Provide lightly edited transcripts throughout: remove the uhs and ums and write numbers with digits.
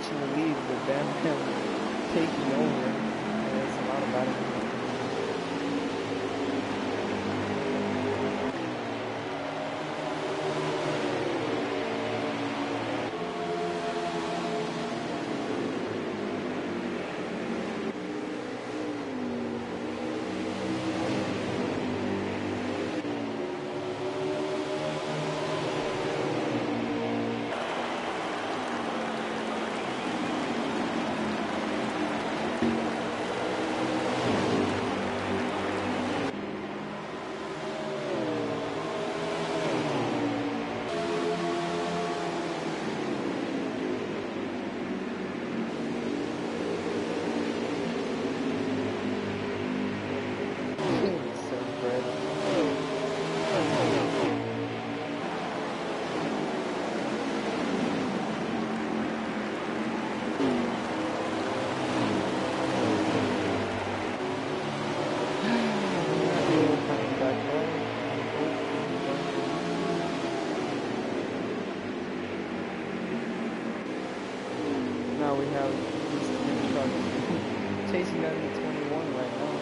catching the lead, but Bam Bam taking over. Yeah, that's a lot of batting. Now we have these three trucks chasing down the 21 right now.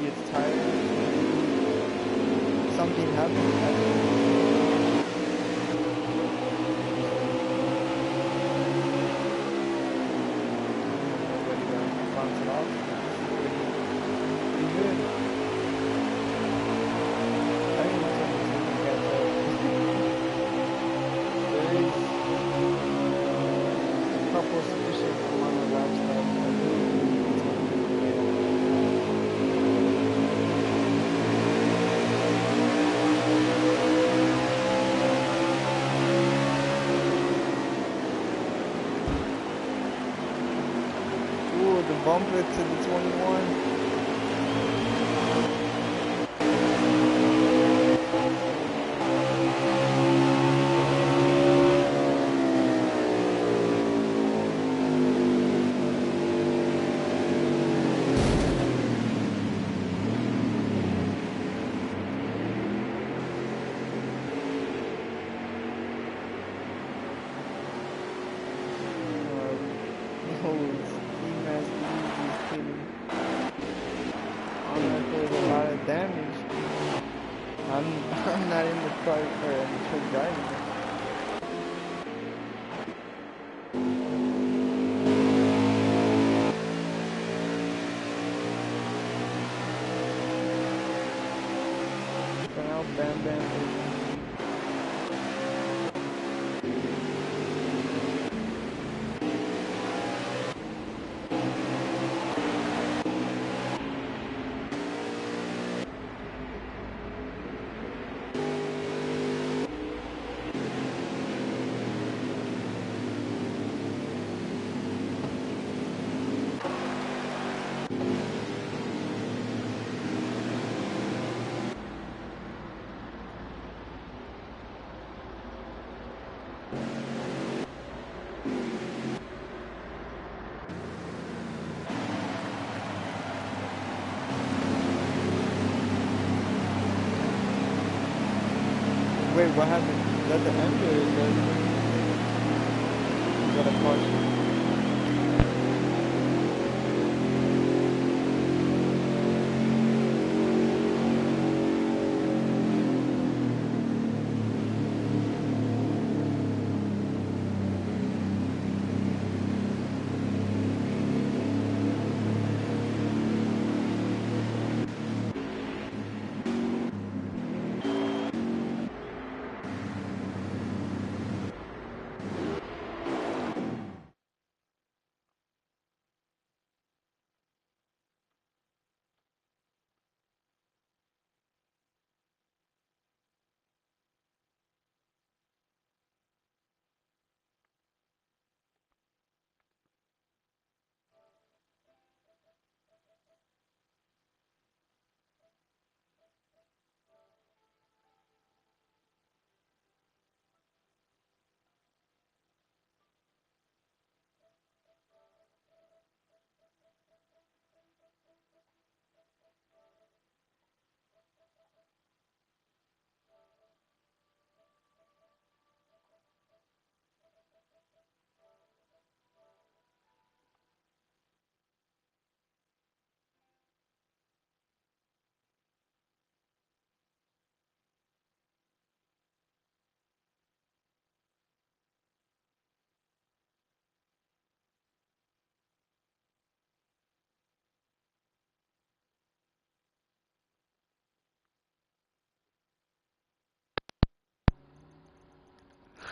maybe it's tire, something happened. I don't know. Nobody gonna bounce it off. This is pretty good. I think someone can catch up. There is a couple sufficient amount of laps left. I believe we can continue. Ooh, the bumper to the 21. Oh, Ski Mask is kidding. On that there's a lot of damage. I'm I'm not in the car or in the truck driving. For now, Bam Bam is Wait, what happened? Is that the end or is that a caution?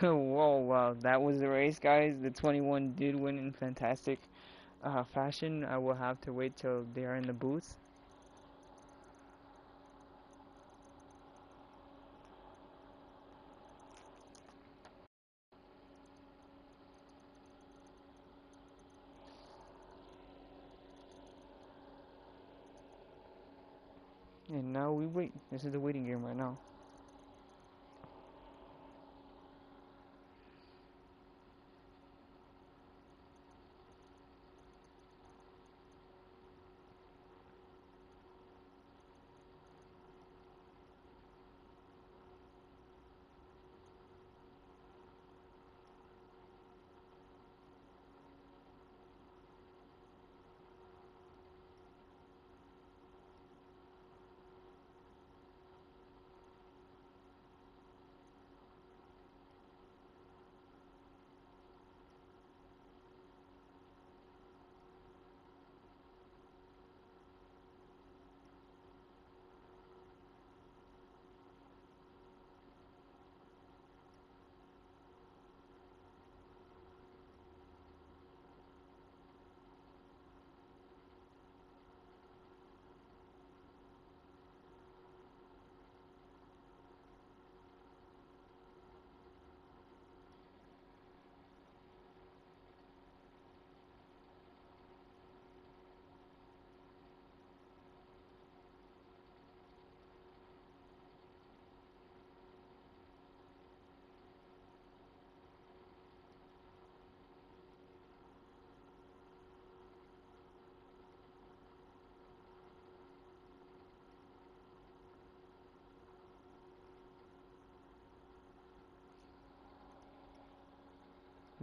Whoa, wow, that was the race, guys. The 21 did win in fantastic fashion. I will have to wait till they are in the booth. And now we wait. This is the waiting game right now.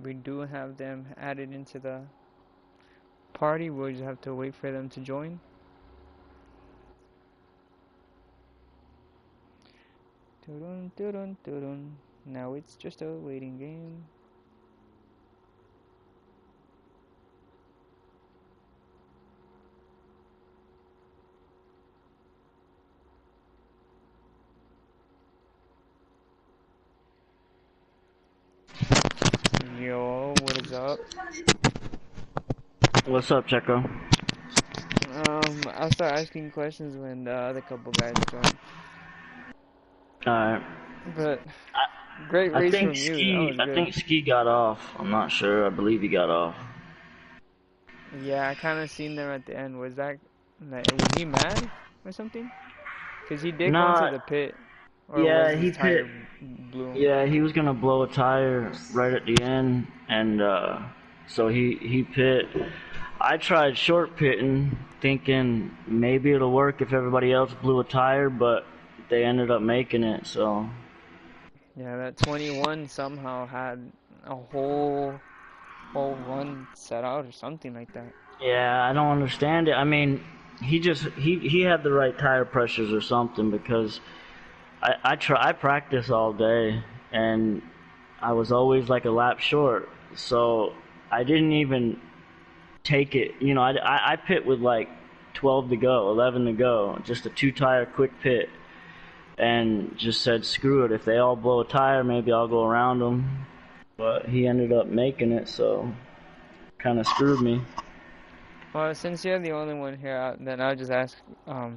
we do have them added into the party. We'll just have to wait for them to join. Dun, dun, dun, dun. Now it's just a waiting game. Yo, what is up? What's up, Checo? I'll start asking questions when the other couple guys join. Alright. But great I race think from you. That Ski. was I good. think Ski got off. I'm not sure. I believe he got off. Yeah, I kind of seen them at the end. Was he mad or something? Cause he did go into Nah. the pit, or was Yeah, his he pit. tire blew him? Yeah, he was gonna blow a tire right at the end, and so he pit. I tried short pitting, thinking maybe it'll work if everybody else blew a tire, but they ended up making it. So Yeah, that 21 somehow had a whole run set out or something like that. yeah, I don't understand it. I mean, he had the right tire pressures or something because I practice all day and I was always like a lap short, so I didn't even take it. You know, I pit with like 12 to go, 11 to go, just a 2 tire quick pit, and just said screw it. If they all blow a tire, maybe I'll go around them. But he ended up making it, so kind of screwed me. Well, since you're the only one here, then I'll just ask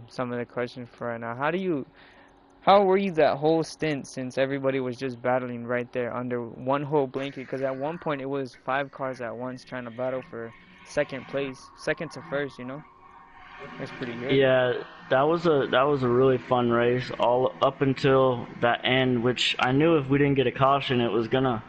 some of the questions for right now. How were you that whole stint since everybody was just battling right there under one whole blanket? Because at one point it was 5 cars at once trying to battle for second place, second to first. It was pretty good. Yeah, that was a really fun race all up until that end, which I knew if we didn't get a caution, it was gonna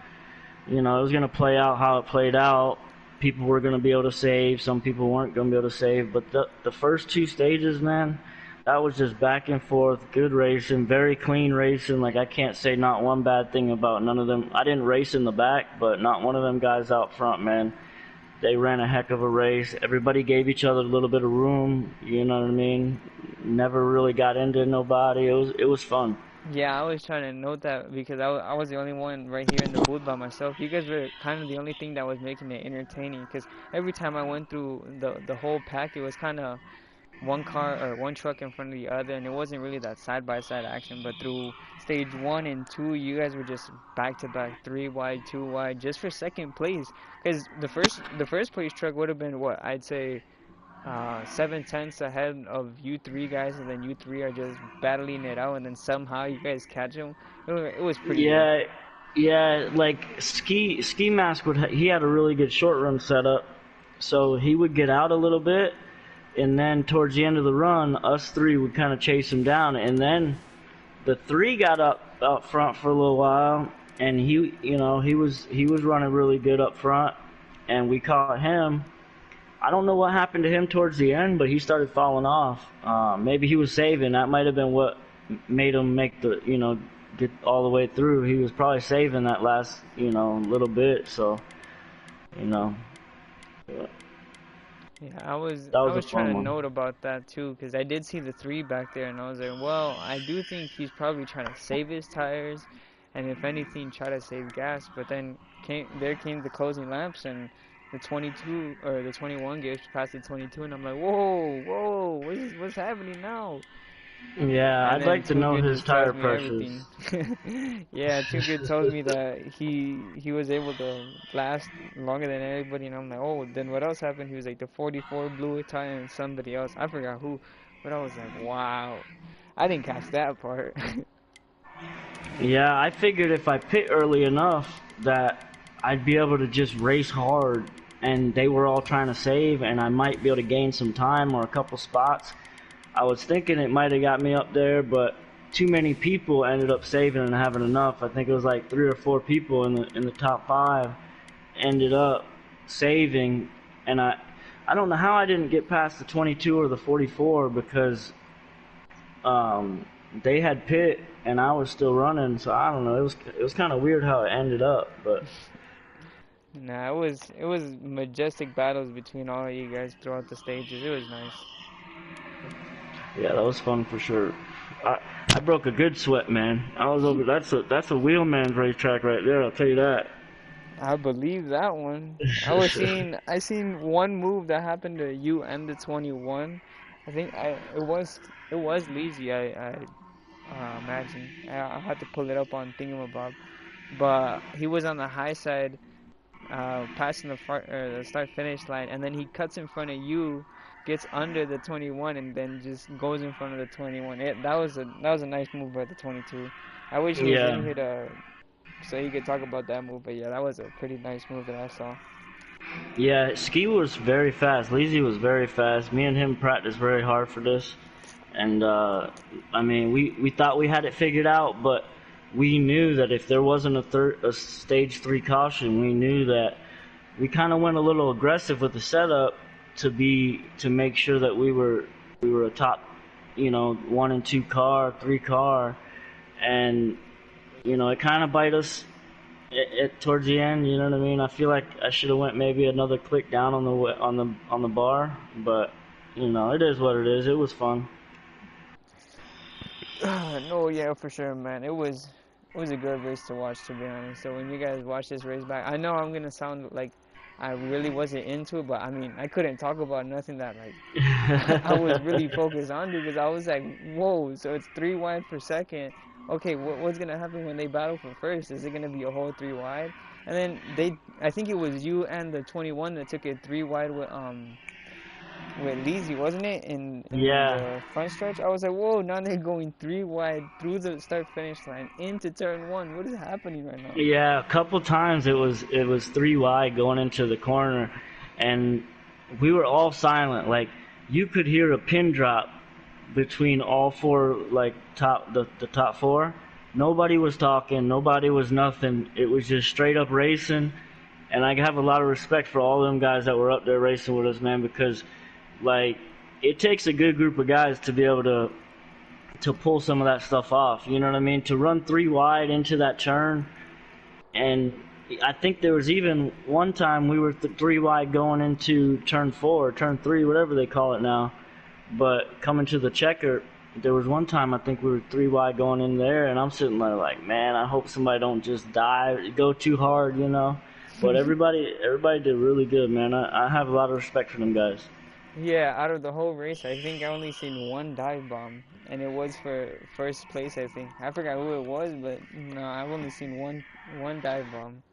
play out how it played out. People were gonna be able to save, some people weren't gonna be able to save. But the first 2 stages, man, that was just back and forth, good racing, very clean racing. Like I can't say not one bad thing about none of them. I didn't race in the back, but not one of them guys out front, man. They ran a heck of a race. Everybody gave each other a little bit of room. You know what I mean? Never really got into nobody. It was fun. Yeah, I was trying to note that because I was the only one right here in the booth by myself. You guys were kind of the only thing that was making it entertaining because every time I went through the whole pack, it was kind of one car or one truck in front of the other, and it wasn't really that side by side action. But through stage 1 and 2, you guys were just back to back, 3 wide, 2 wide, just for second place. Because the first place truck would have been what I'd say 7 tenths ahead of you three guys, and then you three are just battling it out, and then somehow you guys catch them. It was pretty good. Yeah, yeah. Like ski mask he had a really good short run setup, so he would get out a little bit, and then towards the end of the run, us three would kind of chase him down, and then the three got up front for a little while, and he was running really good up front, and we caught him. I don't know what happened to him towards the end, but he started falling off. Maybe he was saving. That might have been what made him make get all the way through. He was probably saving that last, little bit. So, you know, Yeah, I was that I was a was trying fun to one. note about that too, because I did see the three back there, and I was like, well, I do think he's probably trying to save his tires, and if anything, try to save gas. But then came the closing laps, and the 22 or the 21 gets past the 22, and I'm like, whoa, whoa, what's happening now? Yeah, And I'd then like to Too know Good his just tells tire me pressures. everything. Yeah, Too Good tells me that he was able to last longer than everybody, and I'm like, oh, then what else happened? He was like the 44 blew a tire and somebody else. I forgot who, but I was like, wow, I didn't catch that part. Yeah, I figured if I pit early enough that I'd be able to just race hard, and they were all trying to save, and I might be able to gain some time or a couple spots. I was thinking it might have got me up there, but too many people ended up saving and having enough. I think it was like 3 or 4 people in the top 5 ended up saving, and I don't know how I didn't get past the 22 or the 44 because um, they had pit and I was still running. So I don't know. It was kind of weird how it ended up, but Nah, it was majestic battles between all of you guys throughout the stages. It was nice. Yeah, that was fun for sure. I I broke a good sweat, man. I was over. That's a wheelman's racetrack right there. I'll tell you that. I believe that one. I seen one move that happened to you and the 21. I think it was Leezy. I imagine. I had to pull it up on Thingamabob, but he was on the high side, passing the the start finish line, and then he cuts in front of you, gets under the 21, and then just goes in front of the 21. That was a nice move by the 22. I wish he was in Yeah, here to so he could talk about that move, but yeah, that was a pretty nice move that I saw. yeah. Ski was very fast. Leezy was very fast. Me and him practiced very hard for this, and I mean, we thought we had it figured out, but we knew that if there wasn't a stage three caution, we knew that we kind of went a little aggressive with the setup to make sure that we were a top, one and two car, three car, and it kind of bite us towards the end. You know what I mean? I feel like I should have went maybe another click down on the bar, but it is what it is. It was fun. No, yeah, for sure, man. It was a good race to watch, to be honest. So when you guys watch this race back, I know I'm gonna sound like I really wasn't into it, but I mean, I couldn't talk about nothing that like I was really focused on because I was like, whoa, so it's three wide per second. Okay, what's gonna happen when they battle for first? Is it gonna be a whole three wide? And then I think it was you and the 21 that took it three wide with Leezy, wasn't it? In Yeah, the front stretch, I was like, whoa! Now they're going three wide through the start finish line into turn one. What is happening right now? yeah. A couple times it was three wide going into the corner, and we were all silent. Like you could hear a pin drop between all four, like the top four. Nobody was talking. Nobody was nothing. It was just straight up racing. And I have a lot of respect for all them guys that were up there racing with us, man, because like it takes a good group of guys to be able to pull some of that stuff off. You know what I mean? To run three wide into that turn, and I think there was even one time we were three wide going into turn four, turn three, whatever they call it now. But coming to the checker, there was one time I think we were three wide going in there, and I'm sitting there like, man, I hope somebody don't just dive, go too hard. But everybody did really good, man. I have a lot of respect for them guys. Yeah, out of the whole race, I think I only seen one dive bomb, and it was for first place. I think I forgot who it was, but no, I've only seen one dive bomb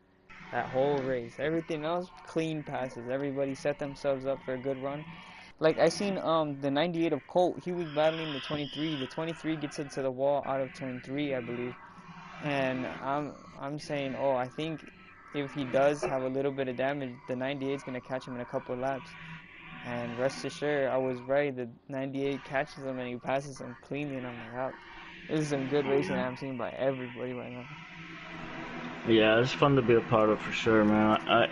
that whole race. Everything else clean passes. Everybody set themselves up for a good run. Like I seen the 98 of Colt, he was battling the 23. The 23 gets into the wall out of turn 3, I believe. And I'm saying, "Oh, I think if he does have a little bit of damage, the 98 is going to catch him in a couple of laps." And rest assured, I was right. The 98 catches him and he passes him cleanly and I'm like, "Oh, this is some good racing that I'm seeing by everybody right now." Yeah, it's fun to be a part of for sure, man.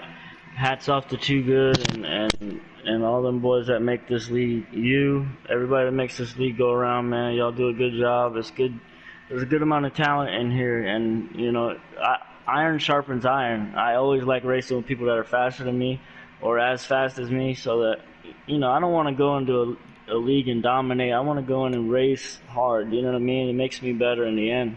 Hats off to Too Good and all them boys that make this league. Everybody that makes this league go around, man. Y'all do a good job. It's good. There's a good amount of talent in here, and iron sharpens iron. I always like racing with people that are faster than me or as fast as me, so that I don't want to go into a league and dominate. I want to go in and race hard. You know what I mean? It makes me better in the end.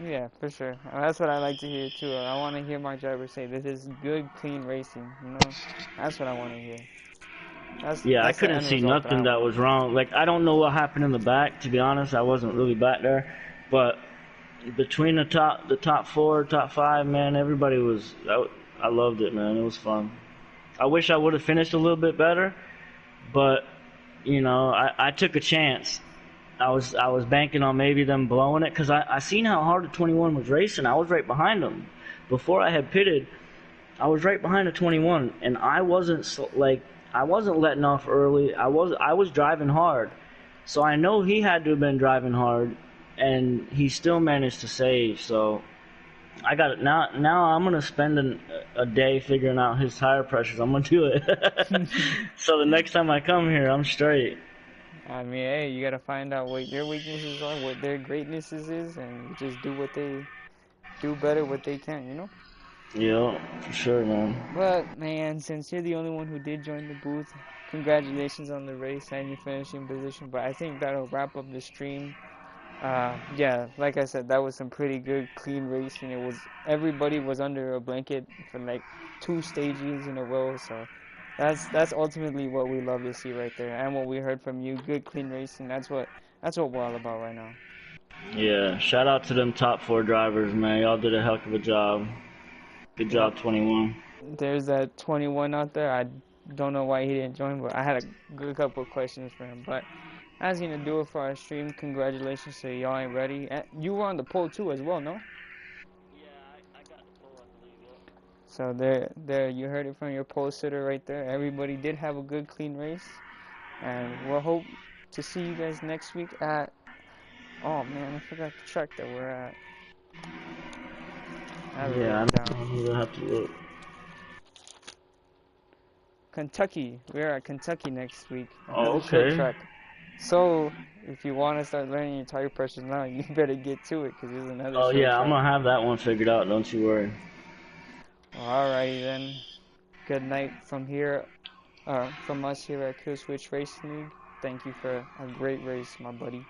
Yeah, for sure. That's what I like to hear too. I want to hear my driver say, "This is good, clean racing." That's what I want to hear. That's Yeah, I that's the couldn't end see result that nothing I that want. was wrong. Like, I don't know what happened in the back, to be honest. I wasn't really back there. But between the top four, top five, man, everybody was. I loved it, man. It was fun. I wish I would have finished a little bit better, but I took a chance. I was banking on maybe them blowing it because I seen how hard the 21 was racing. I was right behind them before I had pitted. I was right behind the 21, and I wasn't letting off early. I was driving hard, so I know he had to have been driving hard, and he still managed to save. So I got it now. Now I'm gonna spend a day figuring out his tire pressures. I'm gonna do it, so the next time I come here, I'm straight. I mean, hey, you gotta find out what your weaknesses are, what their greatnesses is, and just do what they do better, what they can. Yeah, for sure, man. But man, since you're the only one who did join the booth, congratulations on the race and your finishing position. But I think that'll wrap up the stream. Yeah, like I said, that was some pretty good, clean racing. It was everybody was under a blanket for like 2 stages in a row. So that's ultimately what we love to see right there, and what we heard from you. Good, clean racing. That's what we're all about right now. Yeah, shout out to them top four drivers, man. Y'all did a heck of a job. Good Yep. job, 21. There's that 21 out there. I don't know why he didn't join, but I had a good couple of questions for him. But that's gonna do it for our stream. Congratulations to y'all ain't ready. And you were on the poll too as well, no? So there, you heard it from your poll sitter right there. Everybody did have a good, clean race, and we'll hope to see you guys next week at. Oh man, I forgot the track that we're at. I have it Yeah, written I down. don't even have to look. Kentucky. We're at Kentucky next week. Oh, Another short okay. track. So if you want to start learning your tire pressures now, you better get to it because there's another Oh, short yeah, I'm track. gonna have that one figured out, don't you worry. Alrighty then. Good night from here, from us here at Kill Switch Racing League. Thank you for a great race, my buddy.